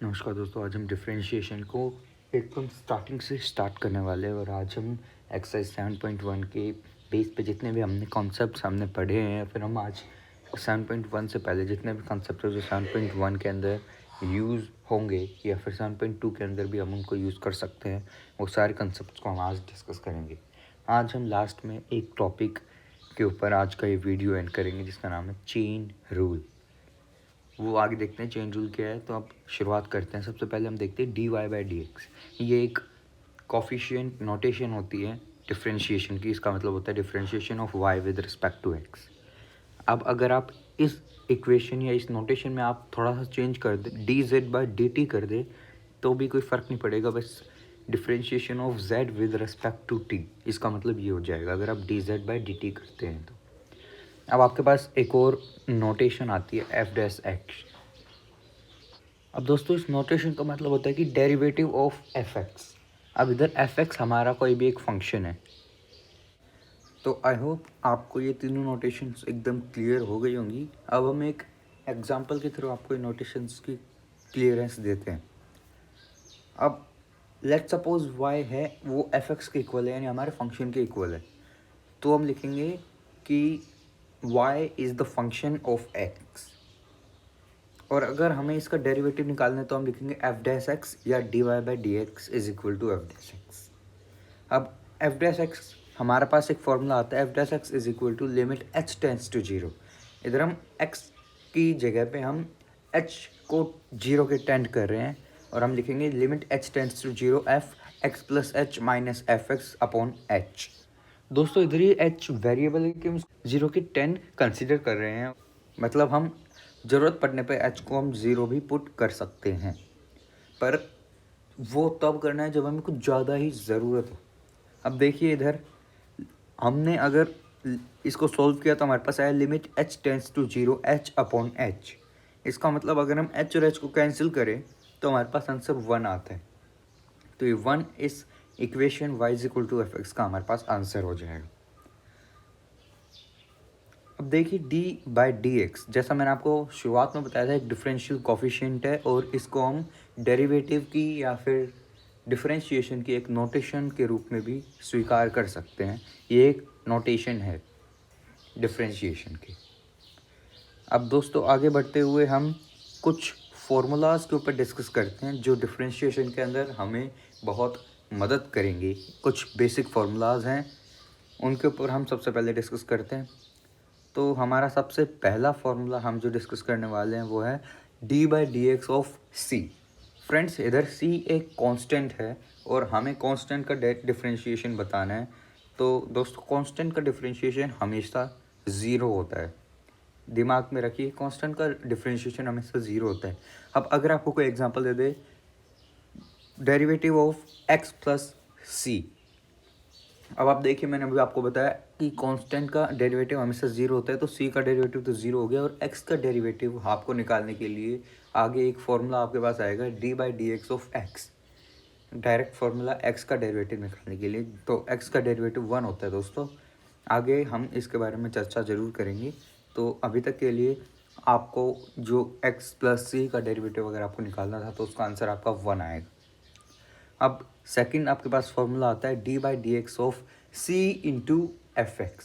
नमस्कार दोस्तों, आज हम डिफरेंशिएशन को एकदम स्टार्टिंग से स्टार्ट करने वाले हैं और आज हम एक्सरसाइज 7.1 के बेस पे जितने भी हमने कॉन्सेप्ट्स हमने पढ़े हैं, फिर हम आज 7.1 से पहले जितने भी कॉन्सेप्ट जो 7.1 के अंदर यूज़ होंगे या फिर 7.2 के अंदर भी हम उनको यूज़ कर सकते हैं, वो सारे कॉन्सेप्ट्स को हम आज डिस्कस करेंगे। आज हम लास्ट में एक टॉपिक के ऊपर आज का ये वीडियो एंड करेंगे जिसका नाम है चेन रूल। वो आगे देखते हैं चेन रूल क्या है। तो अब शुरुआत करते हैं। सबसे पहले हम देखते हैं dy/dx। ये एक कॉफिशिएंट नोटेशन होती है डिफरेंशिएशन की। इसका मतलब होता है differentiation of y with respect to x। अब अगर आप इस इक्वेशन या इस नोटेशन में आप थोड़ा सा चेंज कर दें, dz/dt कर दे, तो भी कोई फ़र्क नहीं पड़ेगा। बस differentiation of z with respect to t, इसका मतलब ये हो जाएगा अगर आप dz/dt करते हैं तो। अब आपके पास एक और नोटेशन आती है f'(x). अब दोस्तों इस नोटेशन का मतलब होता है कि डेरिवेटिव ऑफ fx। अब इधर fx हमारा कोई भी एक फंक्शन है। तो आई होप आपको ये तीनों नोटेशंस एकदम क्लियर हो गई होंगी। अब हम एक एग्जांपल के थ्रू आपको इन नोटेशंस की क्लियरेंस देते हैं। अब लेट्स सपोज y है वो fx के इक्वल है, यानी हमारे फंक्शन के इक्वल है। तो हम लिखेंगे कि y is the function of x। और अगर हमें इसका डेरिवेटिव निकालना है तो हम लिखेंगे f'(x) या dy/dx is equal to f'(x). अब f'(x) हमारे पास एक फॉर्मूला आता है f'(x) is equal to limit h tends to 0। इधर हम x की जगह पे हम h को 0 के टेंड कर रहे हैं और हम लिखेंगे limit h tends to 0 f(x + h - f(x) upon h। दोस्तों इधर ही h वेरिएबल है कि हम 0 के 10 कंसिडर कर रहे हैं, मतलब हम ज़रूरत पड़ने पे h को हम 0 भी पुट कर सकते हैं, पर वो तब करना है जब हमें कुछ ज़्यादा ही ज़रूरत हो। अब देखिए इधर हमने अगर इसको सॉल्व किया तो हमारे पास आया limit h tends to 0 h upon h। इसका मतलब अगर हम h और h को कैंसिल करें तो हमारे पास आंसर 1 आता है। तो ये 1 इस equation y is equal to f(x) का हमारे पास आंसर हो जाएगा। अब देखिए dy/dx, जैसा मैंने आपको शुरुआत में बताया था, एक डिफरेंशियल कोफिशिएंट है और इसको हम डेरिवेटिव की या फिर डिफरेंशिएशन की एक नोटेशन के रूप में भी स्वीकार कर सकते हैं। ये एक नोटेशन है डिफरेंशिएशन की। अब दोस्तों आगे बढ़ते हुए हम कुछ फार्मूलाज के ऊपर डिस्कस करते हैं जो डिफरेंशिएशन के अंदर हमें बहुत मदद करेंगे। कुछ बेसिक फार्मूलाज हैं, उनके ऊपर हम सबसे पहले डिस्कस करते हैं। तो हमारा सबसे पहला फार्मूला हम जो डिस्कस करने वाले हैं वो है dy/dx ऑफ c। फ्रेंड्स इधर c एक कांस्टेंट है और हमें कांस्टेंट का डिफरेंशिएशन बताना है। तो दोस्तों कांस्टेंट का डिफरेंशिएशन हमेशा ज़ीरो होता है, दिमाग में रखिए, कांस्टेंट का डिफरेंशिएशन हमेशा ज़ीरो होता है। अब अगर आपको कोई example they they, derivative of x plus c। अब आप देखिए मैंने अभी आपको बताया कि कांस्टेंट का डेरिवेटिव हमेशा ज़ीरो होता है, तो c का डेरिवेटिव तो ज़ीरो हो गया और x का डेरिवेटिव आपको निकालने के लिए आगे एक फॉर्मूला आपके पास आएगा dy/dx of x। Direct formula x का डेरिवेटिव निकालने के लिए, तो x का डेरिवेटिव 1 होता है दोस्तों। आगे हम इसके बारे में चर्चा ज़रूर करेंगे। तो अभी तक के लिए आपको जो x प्लस c का डेरिवेटिव अगर आपको निकालना था तो उसका आंसर आपका 1 आएगा। अब सेकंड आपके पास फॉर्मूला आता है dy/dx of c into f(x),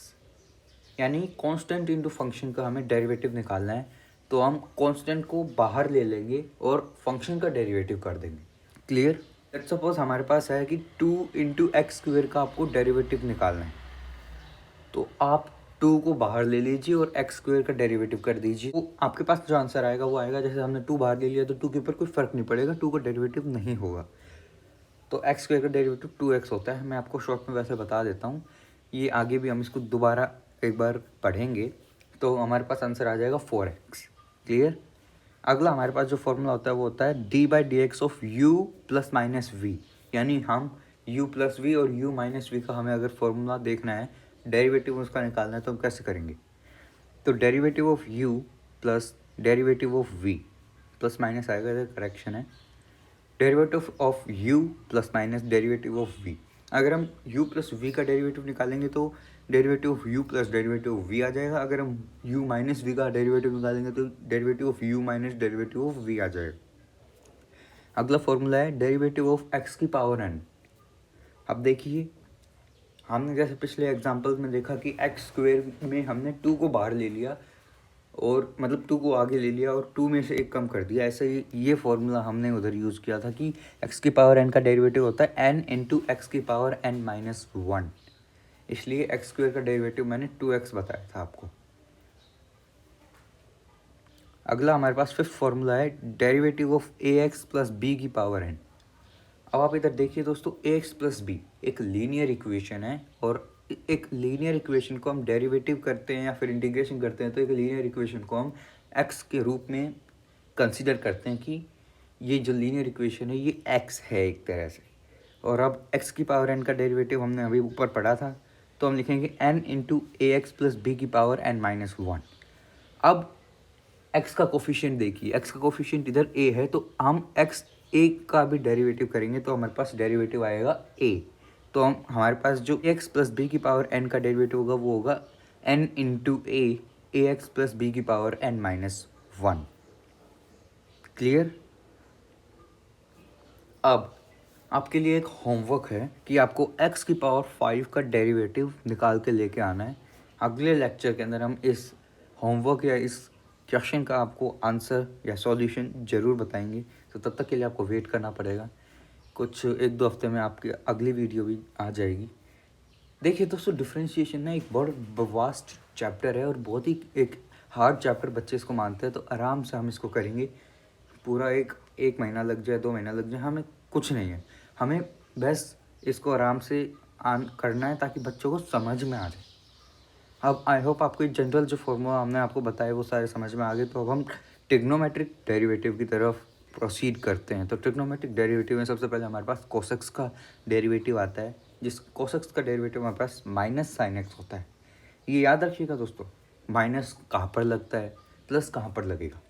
यानी कांस्टेंट इंटू फंक्शन का हमें डेरिवेटिव निकालना है। तो हम कांस्टेंट को बाहर ले लेंगे और फंक्शन का डेरिवेटिव कर देंगे। क्लियर? लेट्स सपोज हमारे पास है कि 2 इंटू एक्स स्क्वेयर का आपको डेरिवेटिव निकालना है। तो आप 2 को बाहर ले लीजिए और एक्स स्क्वेयर का डेरिवेटिव कर दीजिए। तो आपके पास जो आंसर आएगा वो आएगा, जैसे हमने 2 बाहर ले लिया तो 2 के ऊपर कोई फ़र्क नहीं पड़ेगा, 2 का डेरिवेटिव नहीं होगा। तो एक्स स्क्वेयर का डेरिवेटिव 2x होता है। मैं आपको शॉर्ट में वैसे बता देता हूँ, ये आगे भी हम इसको दोबारा एक बार पढ़ेंगे तो हमारे पास आंसर आ जाएगा 4x। क्लियर? अगला हमारे पास जो फॉर्मूला होता है वो होता है dy/dx of u plus minus V, यानी हम u प्लस वी और u माइनस वी का हमें अगर फॉर्मूला देखना है, डेरिवेटिव उसका निकालना है, तो हम कैसे करेंगे? तो derivative of u plus derivative of v, plus minus आएगा, इधर करेक्शन है, derivative of u plus minus derivative of v। अगर हम u प्लस v का डेरिवेटिव निकालेंगे तो derivative of u plus derivative of v आ जाएगा। अगर हम u माइनस v का डेरिवेटिव निकालेंगे तो derivative of u minus derivative of v आ जाएगा। अगला फॉर्मूला है डेरिवेटिव ऑफ एक्स की पावर एन। अब देखिए, हमने जैसे पिछले एग्जांपल में देखा कि एक्स स्क्वेयर में हमने 2 को बाहर ले लिया और मतलब 2 को आगे ले लिया और 2 में से एक कम कर दिया। ऐसे ही ये फॉर्मूला हमने उधर यूज़ किया था कि एक्स की पावर एन का डेरिवेटिव होता है एन इंटू एक्स की पावर एन माइनस 1, इसलिए एक्स स्क्वेयर का डेरिवेटिव मैंने 2x बताया था आपको। अगला हमारे पास फिफ्थ फॉर्मूला है derivative of A X plus B की पावर एन। अब आप इधर देखिए दोस्तों, ए एक्स प्लस बी एक लीनियर इक्वेशन है और एक लीनियर इक्वेशन को हम डेरिवेटिव करते हैं या फिर इंटीग्रेशन करते हैं तो एक लीनियर इक्वेशन को हम एक्स के रूप में कंसिडर करते हैं कि ये जो लीनियर इक्वेशन है ये एक्स है एक तरह से। और अब एक्स की पावर एन का डेरिवेटिव हमने अभी ऊपर पढ़ा था, तो हम लिखेंगे एन इंटू ए एक्स प्लस बी की पावर एन माइनस 1। अब एक्स का कोफिशिएंट देखिए, एक्स का कोफिशिएंट इधर ए है तो हम एक्स ए का भी डेरिवेटिव करेंगे तो हमारे पास डेरिवेटिव आएगा ए। तो हम हमारे पास जो एक्स प्लस बी की पावर एन का डेरिवेटिव होगा वो होगा एन इंटू ए एक्स प्लस बी की पावर एन माइनस 1। क्लियर? अब आपके लिए एक होमवर्क है कि आपको x की पावर 5 का डेरिवेटिव निकाल के लेके आना है। अगले लेक्चर के अंदर हम इस होमवर्क या इस क्वेश्चन का आपको आंसर या सॉल्यूशन ज़रूर बताएंगे, तो तब तक के लिए आपको वेट करना पड़ेगा। कुछ 1-2 हफ्ते में आपकी अगली वीडियो भी आ जाएगी। देखिए दोस्तों, डिफरेंशिएशन ना एक बहुत वास्ट चैप्टर है और बहुत ही एक हार्ड चैप्टर बच्चे इसको मानते हैं, तो आराम से हम इसको करेंगे। पूरा एक महीना लग जाए, 2 महीना लग जाए, हमें कुछ नहीं है। हमें बस इसको आराम से करना है ताकि बच्चों को समझ में आ जाए। अब आई होप आपको जनरल जो फॉर्मूला हमने आपको बताया वो सारे समझ में आ गए। तो अब हम ट्रिग्नोमेट्रिक डेरिवेटिव की तरफ प्रोसीड करते हैं। तो ट्रिग्नोमेट्रिक डेरिवेटिव में सबसे पहले हमारे पास कोसेक्स का डेरिवेटिव आता है, जिस कोसेक्स का डेरिवेटिव हमारे पास माइनस साइन एक्स होता है। ये याद रखिएगा दोस्तों, माइनस कहाँ पर लगता है, प्लस कहाँ पर लगेगा।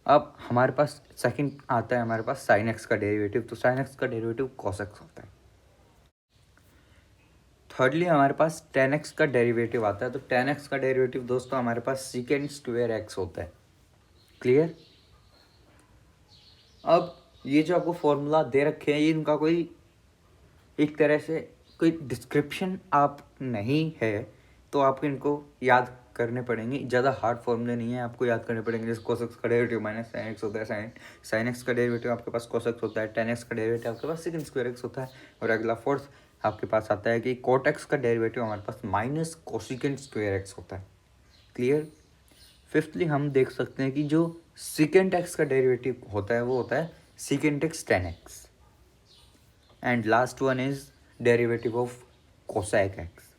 अब हमारे पास सेकंड आता है हमारे पास साइन एक्स का डेरिवेटिव, तो साइन एक्स का डेरिवेटिव कॉस एक्स होता है। थर्डली हमारे पास टेन एक्स का डेरिवेटिव आता है, तो टेन एक्स का डेरिवेटिव दोस्तों हमारे पास सीकेंड स्क्वायर एक्स होता है। क्लियर? अब ये जो आपको फॉर्मूला दे रखे हैं ये इनका कोई एक तरह से कोई डिस्क्रिप्शन आप नहीं है, तो आपको इनको याद करने पड़ेंगे। ज़्यादा हार्ड फॉर्मूले नहीं है, आपको याद करने पड़ेंगे। जैसे कोस एक्स का डेरिवेटिव माइनस साइन एक्स होता है, साइन एक्स का डेरिवेटिव आपके पास कोस एक्स होता है, टेन एक्स का डेरिवेटिव आपके पास सेकंड स्क्वायर एक्स होता है। और अगला फोर्थ आपके पास आता है कि कोट एक्स का डेरिवेटिव हमारे पास माइनस कोसिकेंड स्क्वायर एक्स होता है। क्लियर? फिफ्थली हम देख सकते हैं कि जो सेकेंड एक्स का डेरिवेटिव होता है वो होता है second X ten X. And last one is derivative of cosec X.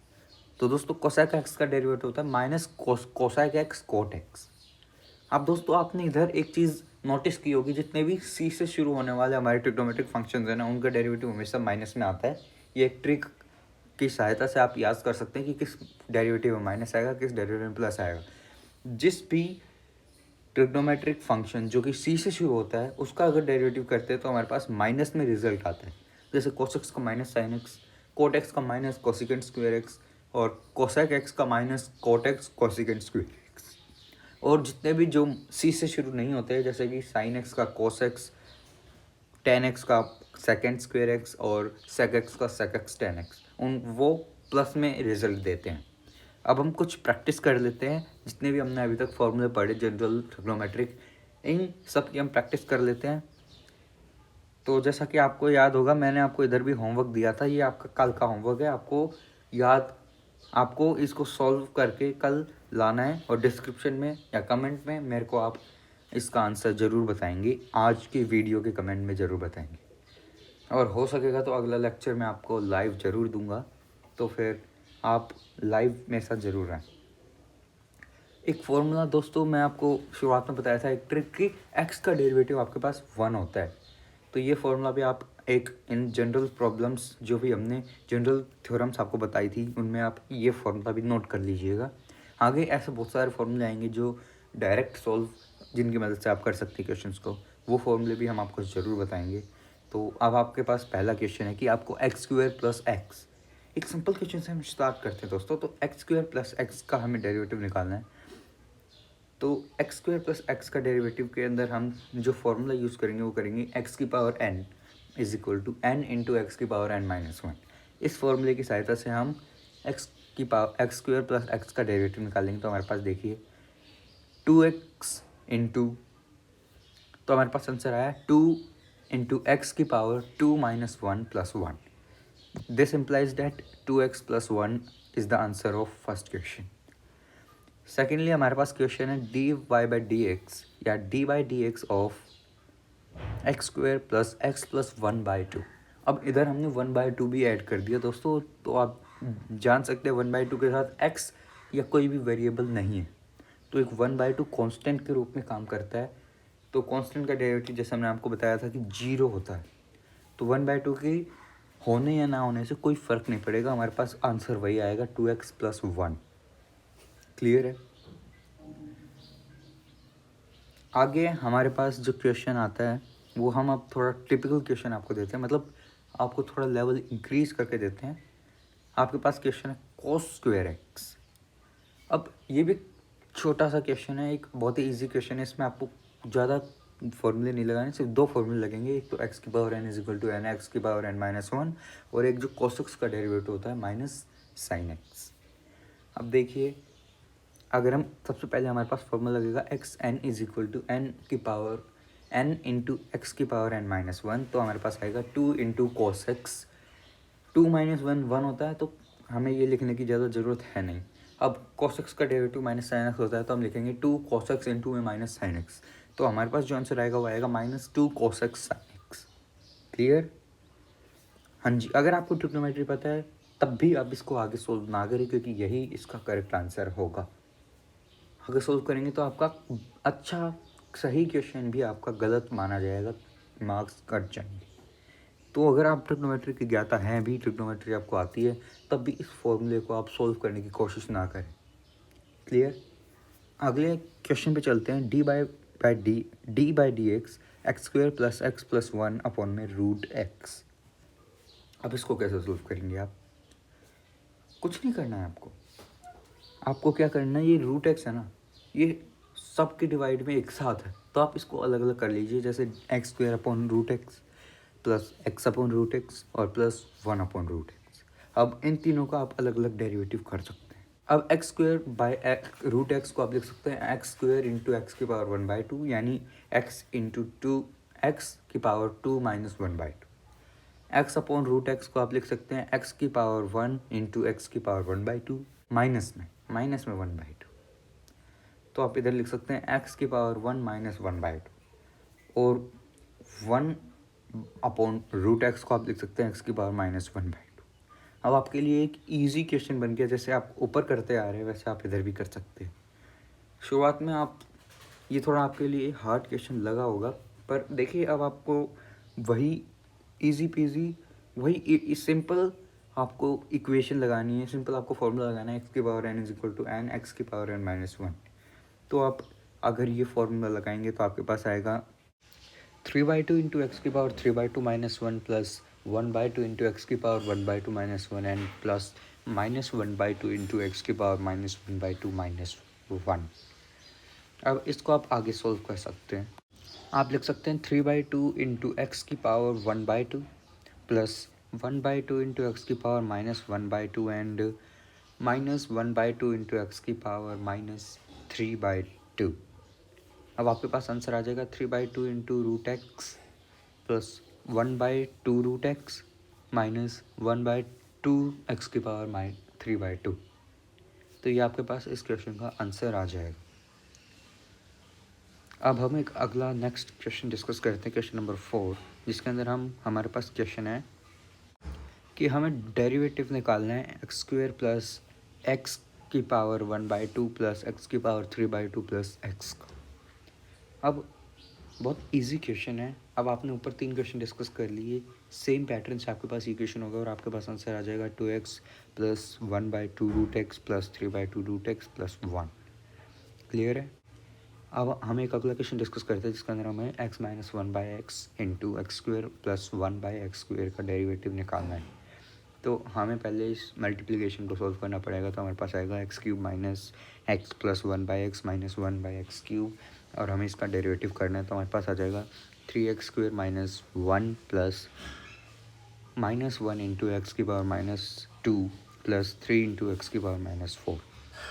तो दोस्तों कोसैक एक्स का डेरिवेटिव होता है minus cosec X cot X. अब दोस्तों आपने इधर एक चीज़ नोटिस की होगी, जितने भी सी से शुरू होने वाले हमारे ट्रिग्नोमेट्रिक फंक्शंस हैं ना, उनका डेरिवेटिव हमेशा माइनस में आता है। ये एक ट्रिक की सहायता से आप याद कर सकते हैं कि किस डेरिवेटिव में माइनस आएगा, किस डेरिवेटिव में प्लस आएगा। जिस भी ट्रिग्नोमेट्रिक फंक्शन जो कि सी से शुरू होता है उसका अगर डेरिवेटिव करते हैं तो हमारे पास माइनस में रिजल्ट आता है। जैसे कोस एक्स का minus sine X, cot X का माइनस कोसिकेंड स्क्वायर एक्स और कोसेक एक्स का minus cot X cosecant square X. और जितने भी जो सी से शुरू नहीं होते हैं, जैसे कि साइन एक्स का कोस एक्स, टेन एक्स का सेकेंड स्क्वायर एक्स और सेक एक्स का सेक एक्स टेन एक्स, उन वो प्लस में रिजल्ट देते हैं। अब हम कुछ प्रैक्टिस कर लेते हैं, जितने भी हमने अभी तक फॉर्मूले पढ़े जनरल ट्रिग्नोमेट्रिक, इन सब की हम प्रैक्टिस कर लेते हैं। तो जैसा कि आपको याद होगा, मैंने आपको इधर भी होमवर्क दिया था, ये आपका कल का होमवर्क है। आपको इसको सॉल्व करके कल लाना है और डिस्क्रिप्शन में या कमेंट में मेरे को आप इसका आंसर ज़रूर बताएंगे। आज की वीडियो के कमेंट में ज़रूर बताएंगे, और हो सकेगा तो अगला लेक्चर मैं आपको लाइव ज़रूर दूंगा, तो फिर आप लाइव मेरे साथ ज़रूर रहें। एक फॉर्मूला दोस्तों मैं आपको शुरुआत में बताया था, एक ट्रिक की एक्स का डेरिवेटिव आपके पास 1 होता है। तो ये फॉर्मूला भी आप एक इन जनरल प्रॉब्लम्स जो भी हमने जनरल थ्योरम्स आपको बताई थी उनमें आप ये फॉर्मूला भी नोट कर लीजिएगा। आगे ऐसे बहुत सारे फॉर्मूले आएंगे जो डायरेक्ट सॉल्व, जिनकी मदद से आप कर सकते हैं क्वेश्चंस को, वो फॉर्मूले भी हम आपको ज़रूर बताएंगे। तो अब आपके पास पहला क्वेश्चन है कि आपको एक्स स्क्वायर प्लस एक्स, एक सिंपल क्वेश्चन से हम स्टार्ट करते हैं दोस्तों। तो एक्स स्क्वायर प्लस एक्स का हमें डेरिवेटिव निकालना है। तो एक्स स्क्वायर प्लस एक्स का डेरिवेटिव के अंदर हम जो फॉर्मूला यूज़ करेंगे वो करेंगे एक्स की power N is equal to N into x की पावर एन माइनस वन। इस फॉर्मूले की सहायता से हम एक्स की power X square plus X का डेरिवेटिव निकालेंगे। तो हमारे पास देखिए 2x इंटू, तो हमारे पास आंसर आया 2 इंटू एक्स की power 2 minus one plus one. This implies that 2x plus one is the answer of first question. Secondly हमारे पास क्वेश्चन है D Y by D x या D by D X of X square plus X plus one by two. अब इधर हमने one by two भी add कर दिया दोस्तों, तो आप जान सकते हैं वन बाई टू के साथ एक्स या कोई भी वेरिएबल नहीं है, तो एक वन बाई टू कॉन्स्टेंट के रूप में काम करता है। तो कॉन्स्टेंट का डेरिवेटिव जैसे हमने आपको बताया था कि जीरो होता है, तो वन बाई टू के होने या ना होने से कोई फ़र्क नहीं पड़ेगा, हमारे पास आंसर वही आएगा 2x प्लस वन। क्लियर है। आगे हमारे पास जो क्वेश्चन आता है वो हम अब थोड़ा टिपिकल क्वेश्चन आपको देते हैं, मतलब आपको थोड़ा लेवल इंक्रीज करके देते हैं। आपके पास क्वेश्चन है कोस स्क्वायर एक्स। अब ये भी छोटा सा क्वेश्चन है, एक बहुत ही इजी क्वेश्चन है। इसमें आपको ज़्यादा फॉर्मूले नहीं लगाने, सिर्फ दो फॉर्मूले लगेंगे। एक तो एक्स की power N is equal to N x की पावर एन माइनस वन, और एक जो cos x का डेरिवेटिव होता है माइनस साइन एक्स। अब देखिए, अगर हम सबसे पहले हमारे पास फॉर्मूला लगेगा x n is equal to n की पावर एन इंटू एक्स की पावर एन माइनस वन, तो हमारे पास आएगा 2 into cos x. 2 minus one one होता है, तो हमें ये लिखने की ज़्यादा ज़रूरत है नहीं। अब cos x का डेरिवेटिव माइनस साइन एक्स होता है, तो हम लिखेंगे 2 cos x इंटू में माइनस साइन एक्स। तो हमारे पास जो आंसर आएगा वो आएगा minus 2 cos x sine x. Clear. हाँ जी, अगर आपको ट्रिग्नोमेट्री पता है तब भी आप इसको आगे सोल्व ना करें, क्योंकि यही इसका करेक्ट आंसर होगा। अगर सोल्व करेंगे तो आपका अच्छा सही क्वेश्चन भी आपका गलत माना जाएगा, मार्क्स कट जाएंगे। तो अगर आप ट्रिग्नोमेट्री की ज्ञाता हैं भी, ट्रिग्नोमेट्री आपको आती है, तब भी इस फॉर्मूले को आप सोल्व करने की कोशिश ना करें। क्लियर। अगले क्वेश्चन पे चलते हैं। D by D x square plus X plus one upon में रूट एक्स। अब इसको कैसे सोल्व करेंगे आप? कुछ नहीं करना है आपको क्या करना है, ये रूट एक्स है ना, ये सब के डिवाइड में एक साथ है, तो आप इसको अलग अलग कर लीजिए। जैसे X square upon root x plus X upon root X और plus one upon root X. अब इन तीनों का आप अलग अलग डेरिवेटिव कर सकते हैं। अब x square by root x को आप लिख सकते हैं एक्स स्क्वायर इंटू एक्स की पावर वन बाई टू, यानी एक्स इंटू टू एक्स की power two minus one by two. X upon root x को आप लिख सकते हैं एक्स की पावर वन इंटू एक्स की power one by two minus में वन बाई टू। तो आप इधर लिख सकते हैं एक्स की power one minus one by to, और वन अपॉन रूट एक्स को आप लिख सकते हैं एक्स की power minus one by two. अब आपके लिए एक इजी क्वेश्चन बन गया, जैसे आप ऊपर करते आ रहे हैं वैसे आप इधर भी कर सकते हैं। शुरुआत में आप ये थोड़ा आपके लिए हार्ड क्वेश्चन लगा होगा, पर देखिए अब आपको वही इजी पीजी वही सिंपल आपको इक्वेशन लगानी है, सिंपल आपको फॉर्मूला लगाना है एक्स की power N is equal to N x की पावर एन माइनस वन। तो आप अगर ये फॉर्मूला लगाएंगे तो आपके पास आएगा 3/2 इंटू एक्स की power 3/2 minus one plus 1/2 into x की power 1/2 minus one and plus minus 1/2 into x की पावर माइनस 1/2 माइनस वन। अब इसको आप आगे सोल्व कर सकते हैं। आप लिख सकते हैं 3/2 इंटू एक्स की पावर 1/2 प्लस 1/2 इंटू एक्स की power minus 1/2 and minus 1/2 into x की पावर माइनस 3/2। अब आपके पास आंसर आ जाएगा 3/2 into root x plus 1/2 root x minus 1/2 x की पावर 3/2। तो ये आपके पास इस क्वेश्चन का आंसर आ जाएगा। अब हम एक अगला नेक्स्ट क्वेश्चन डिस्कस करते हैं, क्वेश्चन नंबर 4, जिसके अंदर हमारे पास क्वेश्चन है कि हमें डेरिवेटिव निकालना है एक्स स्क्वायर प्लस एक्स की पावर 1/2 प्लस एक्स की पावर 3/2 प्लस एक्स का। अब बहुत इजी क्वेश्चन है। अब आपने ऊपर 3 क्वेश्चन डिस्कस कर लिए, सेम पैटर्न से आपके पास ये क्वेश्चन होगा और आपके पास आंसर आ जाएगा 2x plus 1/2 root x plus 3/2 root x plus 1। Clear है। अब हम एक अगला क्वेश्चन डिस्कस करते हैं, जिसके अंदर हमें x minus one by x into x square plus one by x square का डेरिवेटिव निकालना है। तो हमें पहले इस मल्टीप्लिकेशन को सॉल्व करना पड़ेगा। तो हमारे पास आएगा x cube minus x plus one by x minus one by x cube, और हमें इसका डेरिवेटिव करना है। तो हमारे पास आ जाएगा 3x² minus one plus minus one into x की power minus two plus 3 into x की पावर माइनस फोर।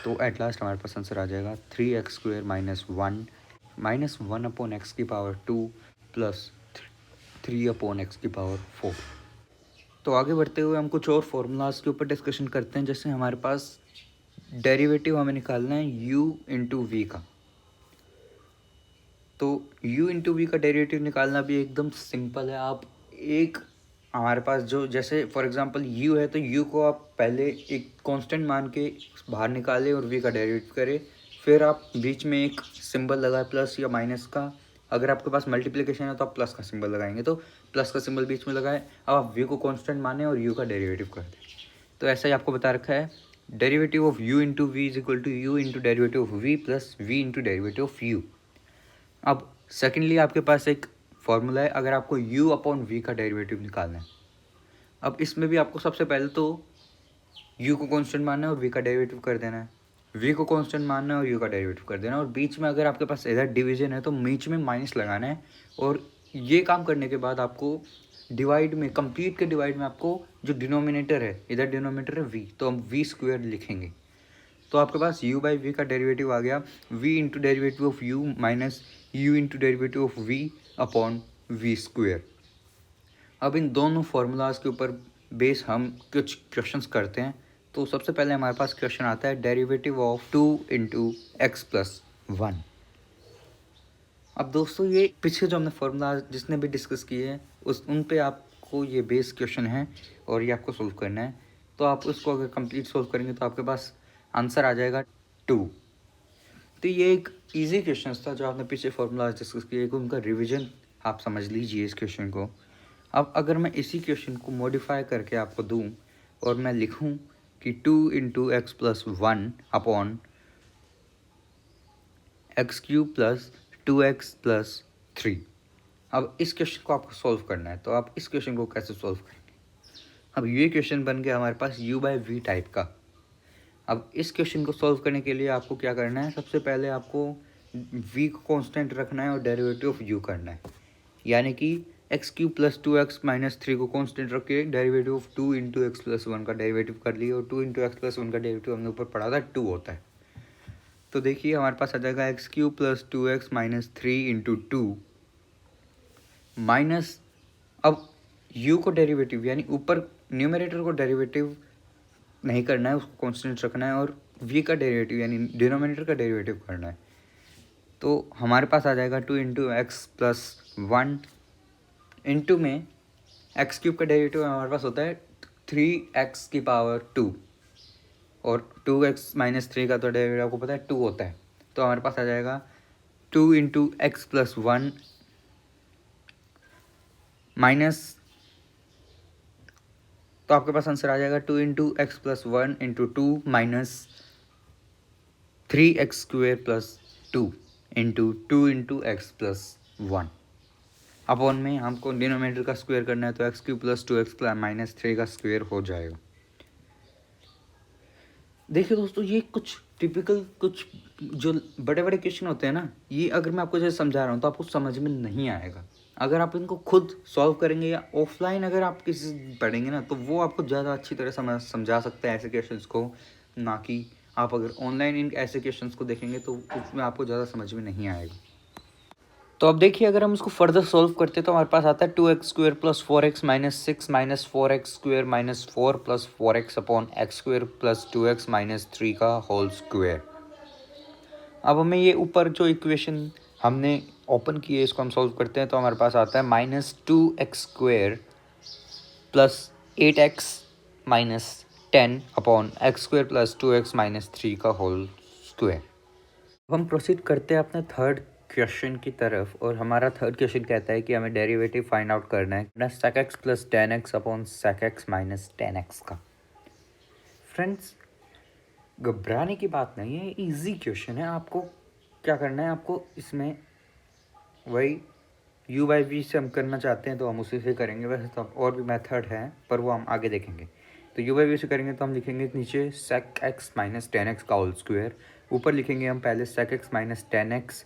तो एट लास्ट हमारे पास आंसर आ जाएगा 3x² minus one minus one upon X की power two plus 3 upon X की power four. तो आगे बढ़ते हुए हम कुछ और फॉर्मूलाज के ऊपर डिस्कशन करते हैं। जैसे हमारे पास डेरिवेटिव हमें निकालना है u इंटू वी का। तो u इंटू वी का डेरिवेटिव निकालना भी एकदम सिंपल है। आप एक हमारे पास जो जैसे फॉर एग्जांपल u है, तो u को आप पहले एक कांस्टेंट मान के बाहर निकालें और v का डेरिवेटिव करें, फिर आप बीच में एक सिंबल लगाए प्लस या माइनस का। अगर आपके पास मल्टीप्लिकेशन है तो आप प्लस का सिंबल लगाएंगे, तो प्लस का सिंबल बीच में लगाए। अब आप v को कांस्टेंट माने और u का डेरिवेटिव कर दें। तो ऐसा ही आपको बता रखा है, derivative of u into v is equal to u into derivative of v plus v into derivative of u। अब सेकेंडली आपके पास एक फॉर्मूला है, अगर आपको u अपॉन v का डेरिवेटिव निकालना है। अब इसमें भी आपको सबसे पहले तो u को कांस्टेंट मानना है और v का डेरिवेटिव कर देना है, v को कांस्टेंट मानना है और u का डेरिवेटिव कर देना है, और बीच में अगर आपके पास इधर डिवीजन है तो बीच में माइनस लगाना है। और ये काम करने के बाद आपको डिवाइड में, कंप्लीट के डिवाइड में आपको जो डिनोमिनेटर है, इधर डिनोमिनेटर है v, तो हम v² लिखेंगे। तो आपके पास u बाई वी का डेरिवेटिव आ गया v into derivative of u minus u into derivative of v upon v²। अब इन दोनों फार्मूलाज के ऊपर बेस हम कुछ क्वेश्चंस करते हैं। तो सबसे पहले हमारे पास क्वेश्चन आता है derivative of 2 into x plus one. अब दोस्तों ये पीछे जो हमने फार्मूला जिसने भी डिस्कस किए हैं उन पे आपको ये बेस क्वेश्चन है और ये आपको सोल्व करना है। तो आप उसको अगर कंप्लीट सोल्व करेंगे तो आपके पास आंसर आ जाएगा 2। तो ये एक इजी क्वेश्चन था जो आपने पीछे फार्मूला डिस्कस किए, उनका रिवीजन आप समझ लीजिए इस क्वेश्चन को। अब अगर मैं इसी क्वेश्चन को मॉडिफाई करके आपको दूं और मैं लिखूं कि 2 into x plus one upon x cube plus 2x plus 3। अब इस क्वेश्चन को आपको सॉल्व करना है। तो आप इस क्वेश्चन को कैसे सॉल्व करेंगे? अब ये क्वेश्चन बन गया हमारे पास u बाई वी टाइप का। अब इस क्वेश्चन को सॉल्व करने के लिए आपको क्या करना है, सबसे पहले आपको v को कांस्टेंट रखना है और डेरिवेटिव ऑफ u करना है। यानी कि x cube plus 2x minus 3 को कांस्टेंट रख के derivative of 2 into x plus one का डेरिवेटिव कर लिया, और 2 इंटू एक्स प्लस वन का डेरिवेटिव हमने ऊपर पढ़ा था 2 होता है। तो देखिए हमारे पास आ जाएगा x cube plus 2x minus 3 into two minus, अब u को डेरिवेटिव यानी ऊपर न्यूमरेटर को डेरिवेटिव नहीं करना है, उसको कांस्टेंट रखना है, और v का डेरिवेटिव यानी डिनोमिनेटर का डेरिवेटिव करना है। तो हमारे पास आ जाएगा 2 into x plus one into में एक्स क्यूब का डेरिवेटिव हमारे पास होता है 3x की पावर 2, और 2x माइनस 3 का तो डेरिवेटिव आपको पता है 2 होता है। तो हमारे पास आ जाएगा 2 into x plus one minus, तो आपके पास आंसर आ जाएगा 2 into x plus one into two minus 3x² plus 2 into x plus one upon में हमको डिनोमिनेटर का स्क्वायर करना है, तो x cube plus 2x minus 3 का स्क्वायर हो जाएगा। देखिए दोस्तों, ये कुछ टिपिकल कुछ जो बड़े बड़े क्वेश्चन होते हैं ना, ये अगर मैं आपको जैसे समझा रहा हूँ तो आपको समझ में नहीं आएगा। अगर आप इनको खुद सॉल्व करेंगे या ऑफलाइन अगर आप किसी से पढ़ेंगे ना, तो वो आपको ज़्यादा अच्छी तरह समझा सकते हैं ऐसे क्वेश्चंस को, ना कि आप अगर ऑनलाइन इन ऐसे क्वेश्चंस को देखेंगे तो उसमें आपको ज़्यादा समझ में नहीं आएगा। तो अब देखिए अगर हम इसको फर्दर सॉल्व करते हैं तो हमारे पास आता है 2x² plus 4x minus 6 minus 4x² minus 4 plus 4x upon x² plus 2x minus 3 का होल स्क्वायर। अब हमें ये ऊपर जो इक्वेशन हमने ओपन की है इसको हम सॉल्व करते हैं, तो हमारे पास आता है minus 2x² plus 8x minus 10 upon x² plus 2x minus 3 का होल स्क्वायर। अब हम प्रोसीड करते हैं अपने थर्ड क्वेश्चन की तरफ, और हमारा थर्ड क्वेश्चन कहता है कि हमें डेरिवेटिव फाइंड आउट करना है sec x plus 10x upon sec x minus 10x का। फ्रेंड्स, घबराने की बात नहीं है, इजी क्वेश्चन है। आपको क्या करना है, आपको इसमें वही u बाई वी से हम करना चाहते हैं तो हम उसी से करेंगे। वैसे तो और भी मेथड है पर वो हम आगे देखेंगे। तो यू बाई वी से करेंगे तो हम लिखेंगे नीचे sec x minus ten x का होल स्क्वायर, ऊपर लिखेंगे हम पहले sec x minus ten x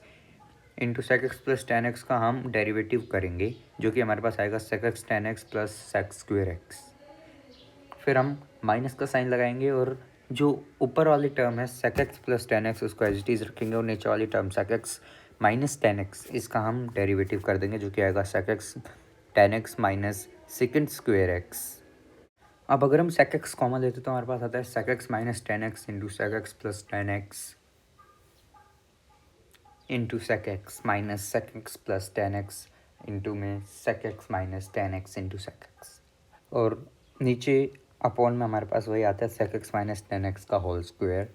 into sec x plus ten x का हम डेरिवेटिव करेंगे, जो कि हमारे पास आएगा sec x ten x plus sec square x. फिर हम माइनस का साइन लगाएंगे और जो ऊपर वाली टर्म है sec x plus ten x उसको एज इट इज़ रखेंगे और नीचे वाली term sec x minus ten x इसका हम डेरिवेटिव कर देंगे, जो कि आएगा sec x ten x minus second square x. अब अगर हम सेक एक्स कॉमन लेते तो हमारे पास आता है sec x minus ten x into sec x plus ten x into sec x minus sec x plus ten x into में sec x minus ten x into sec X, और नीचे upon में हमारे पास वही आता है sec x minus ten x का होल स्क्वायर।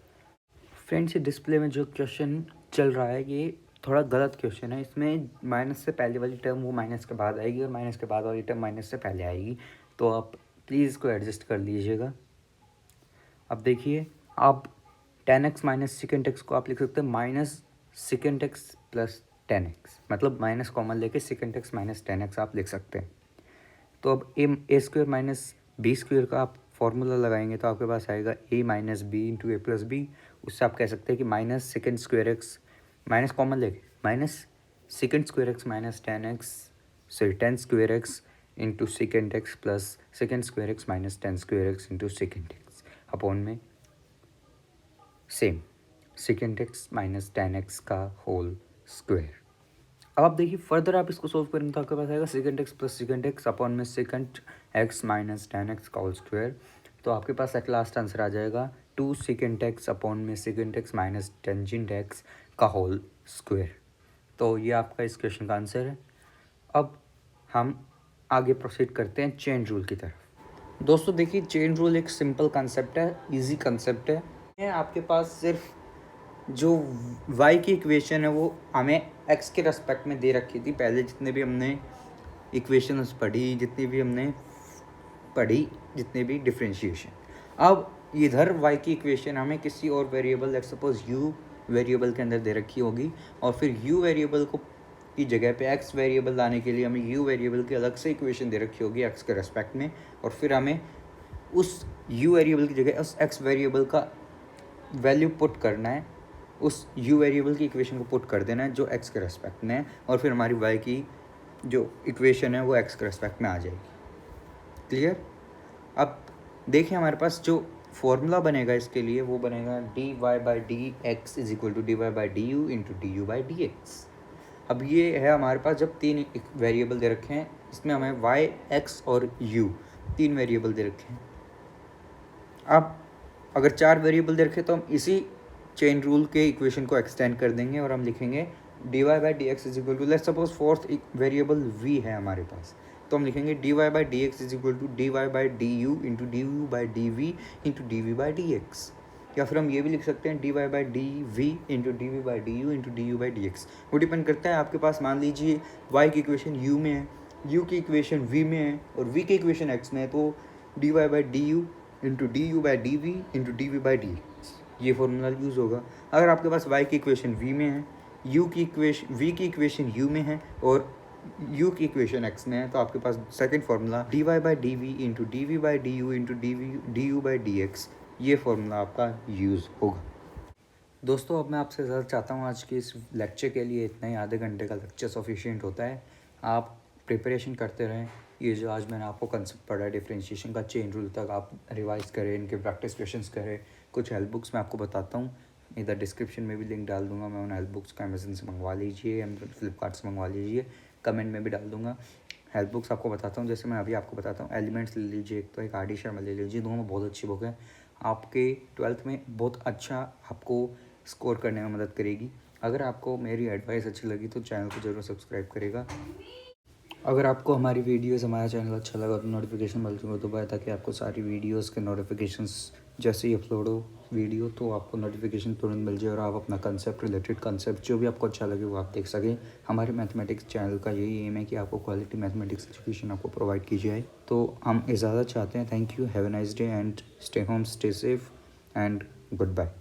फ्रेंड्स, ये डिस्प्ले में जो क्वेश्चन चल रहा है ये थोड़ा गलत क्वेश्चन है। इसमें माइनस से पहले वाली टर्म वो माइनस के बाद आएगी और माइनस के बाद वाली टर्म माइनस से पहले आएगी, तो आप प्लीज़ इसको एडजस्ट कर लीजिएगा। अब देखिए, आप ten x minus second x को आप लिख सकते हैं minus second X plus ten x, मतलब माइनस कॉमन लेके second X minus ten x आप लिख सकते हैं। तो अब ए स्क्वायर माइनस बी स्क्वायर का आप फॉर्मूला लगाएंगे तो आपके पास आएगा ए माइनस बी इंटू ए प्लस बी। उससे आप कह सकते हैं कि minus second square X minus common लेके minus second square X minus ten X sorry tan square X into second X plus second square X minus tan square X into second X upon में same second X minus ten x का whole square. अब आप देखिए further आप इसको solve करेंगे तो आपके पास आएगा second X plus second X upon में second X minus ten x का होल स्क्वायर। तो आपके पास एट लास्ट आंसर आ जाएगा टू सेकेंड एक्स अपॉन में second X minus tangent X का होल स्क्वायर। तो ये आपका इस क्वेश्चन का आंसर है। अब हम आगे प्रोसीड करते हैं चेन रूल की तरफ। दोस्तों देखिए, चेन रूल एक सिंपल कंसेप्ट है, इजी कंसेप्ट है। आपके पास सिर्फ जो y की इक्वेशन है वो हमें x के रेस्पेक्ट में दे रखी थी पहले, जितने भी हमने इक्वेशंस पढ़ी, जितने भी डिफरेंशिएशन। अब इधर y की इक्वेशन हमें किसी और variable let's suppose u variable के अंदर दे रखी होगी, और फिर u वेरिएबल को की जगह पे x वेरिएबल लाने के लिए हमें u वेरिएबल की अलग से इक्वेशन दे रखी होगी x के रेस्पेक्ट में, और फिर हमें उस u वेरिएबल की जगह उस x वेरिएबल का वैल्यू पुट करना है, उस u वेरिएबल की इक्वेशन को पुट कर देना है जो x के रेस्पेक्ट में है, और फिर हमारी y की जो इक्वेशन है वो x के रेस्पेक्ट में आ जाएगी। क्लियर? अब देखिए हमारे पास जो फॉर्मूला बनेगा इसके लिए वो बनेगा dy by D x is equal to d Y by D you into D you by D x. अब ये है हमारे पास जब तीन वेरिएबल दे रखे हैं, इसमें हमें y, x और u तीन वेरिएबल दे रखे हैं। अब अगर चार वेरिएबल दे रखे तो हम इसी चेन रूल के इक्वेशन को एक्सटेंड कर देंगे और हम लिखेंगे d Y by D x is equal to, let's suppose fourth variable v है हमारे पास, तो हम लिखेंगे d Y by D x is equal to d Y by D you into D you by D we into D we by D x. या फिर हम ये भी लिख सकते हैं d Y by D we into D we by D you into D you by D x. वो depend करता है आपके पास, मान लीजिए y की इक्वेशन u में है, u की इक्वेशन v में है और v की इक्वेशन x में है, तो d Y by D you into D you by D we into D we by D x ये फॉर्मूला यूज़ होगा। अगर आपके पास y की इक्वेशन v में है, v की इक्वेशन u में है और u की इक्वेशन x में है, तो आपके पास second formula D Y by D we into D we by D you into D you by D x ये फार्मूला आपका यूज़ होगा। दोस्तों अब मैं आपसे ज़्यादा चाहता हूँ आज के इस लेक्चर के लिए इतना ही, आधे घंटे का लेक्चर सफिशिएंट होता है। आप प्रिपरेशन करते रहें। ये जो आज मैंने आपको कंसेप्ट पढ़ा है डिफरेंशिएशन का चेन रूल तक आप रिवाइज करें, इनके प्रैक्टिस क्वेश्चंस करें। कुछ हेल्प बुक्स मैं आपको बताता हूँ, इधर डिस्क्रिप्शन में भी लिंक डाल दूंगा, मैं उन हेल्प बुक्स का अमेज़न से मंगवा लीजिए, फ्लिपकार्ट से मंगवा लीजिए, कमेंट में भी डाल दूंगा। हेल्प बुक्स आपको बताता हूँ, जैसे मैं अभी आपको बताता हूँ एलिमेंट्स ले लीजिए, एक तो एक आर डी शर्मा ले लीजिए, दोनों बहुत अच्छी बुक है, आपके 12th में बहुत अच्छा आपको स्कोर करने में मदद करेगी। अगर आपको मेरी एडवाइस अच्छी लगी तो चैनल को ज़रूर सब्सक्राइब करेगा। अगर आपको हमारी वीडियोस हमारा चैनल अच्छा लगा तो नोटिफिकेशन बेल को दबाएं, ताकि आपको सारी वीडियोस के नोटिफिकेशंस जैसे ही अपलोड हो वीडियो तो आपको नोटिफिकेशन तुरंत मिल जाए और आप अपना कंसेप्ट रिलेटेड कंसेप्ट जो भी आपको अच्छा लगे वो आप देख सकें। हमारे मैथमेटिक्स चैनल का यही एम है कि आपको क्वालिटी मैथमेटिक्स एजुकेशन आपको प्रोवाइड की जाए। तो हम इजाज़त चाहते हैं। Thank you, have a nice day and stay home, stay safe and good bye.